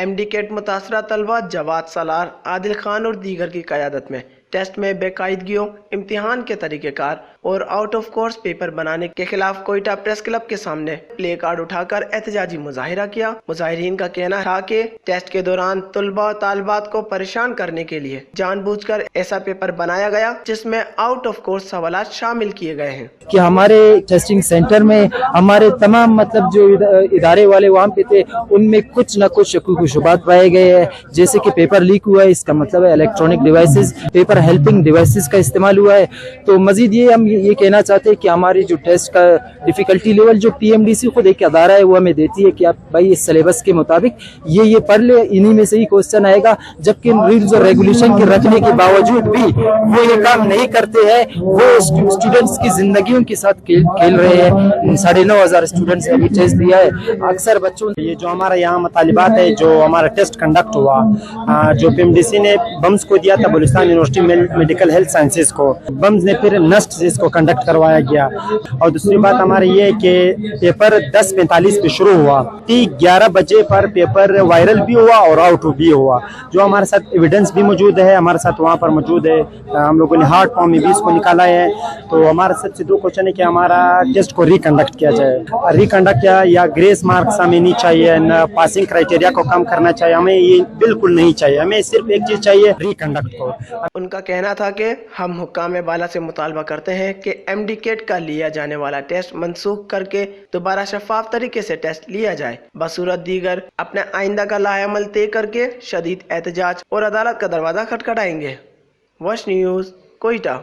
M D CAT متاثرہ طلبہ جواد سالار، عادل خان اور دیگر کی قیادت میں ٹیسٹ میں بے قاعدگیوں، امتحان کے طریقہ کار اور آؤٹ آف کورس پیپر بنانے کے خلاف کوئٹہ پریس کلب کے سامنے پلے کارڈ اٹھا کر احتجاجی مظاہرہ کیا۔ مظاہرین کا کہنا تھا کہ ٹیسٹ کے دوران طلبہ و طالبات کو پریشان کرنے کے لیے جان بوجھ کر ایسا پیپر بنایا گیا جس میں آؤٹ آف کورس سوالات شامل کیے گئے ہیں۔ کہ ہمارے ٹیسٹنگ سینٹر میں ہمارے تمام جو ادارے والے وہاں پہ تھے ان میں کچھ نہ کچھ شکوک و شبہات پائے گئے ہیں، جیسے کہ پیپر لیک ہوا ہے، اس کا مطلب ہے electronic devices, paper helping devices کا استعمال ہوا ہے۔ تو مزید ہم یہ کہنا چاہتے ہیں کہ ہماری جو ٹیسٹ کا ڈیفیکلٹی لیول جو پی ایم ڈی سی خود ایک ادارہ ہے وہ ہمیں دیتی ہے کہ آپ بھائی اس سلیبس کے مطابق یہ پڑھ لے، انہی میں سے ہی کوشچن آئے گا، جبکہ رولز اور ریگولیشن کے رکھنے کے باوجود بھی وہ یہ کام نہیں کرتے ہیں۔ وہ اسٹوڈنٹس کی زندگیوں کے ساتھ کھیل رہے ہیں۔ 9,500 اسٹوڈنٹس نے ابھی ٹیسٹ دیا ہے، اکثر بچوں یہ جو ہمارا یہاں مطالبات ہے، جو ہمارا ٹیسٹ کنڈکٹ ہوا، جو پی ایم ڈی سی نے بمز کو دیا تھا Balochistan university medical health sciences کو، بمز نے پھر نسٹ سے اس کو کنڈکٹ کروایا گیا۔ اور دوسری بات ہماری یہ ہے کہ پیپر 10:45 پہ شروع ہوا، 11 بجے پر پیپر وائرل بھی ہوا اور آؤٹ بھی ہوا، جو ہمارے ساتھ ایویڈنس بھی موجود ہے، ہمارے ساتھ وہاں پر موجود ہے۔ ہم لوگوں نے ہارڈ فارم میں بھی اس کو نکالا ہے۔ تو ہمارا سب سے 2 کوشچن ہے کہ ہمارا ٹیسٹ کو ریکنڈکٹ کیا جائے، ریکنڈکٹ یا گریس مارکس ہمیں نہیں چاہیے، نہ پاسنگ کرائٹیریا کو کم کرنا چاہیے، ہمیں یہ بالکل نہیں چاہیے، ہمیں صرف ایک چیز چاہیے، ریکنڈکٹ کو۔ ان کا کہنا تھا کہ ہم حکام بالا سے مطالبہ کرتے ہیں کہ ایم ڈی کیٹ کا لیا جانے والا ٹیسٹ منسوخ کر کے دوبارہ شفاف طریقے سے ٹیسٹ لیا جائے، بصورت دیگر اپنے آئندہ کا لائحہ عمل طے کر کے شدید احتجاج اور عدالت کا دروازہ کھٹکھٹائیں گے۔ وش نیوز، کوئٹہ۔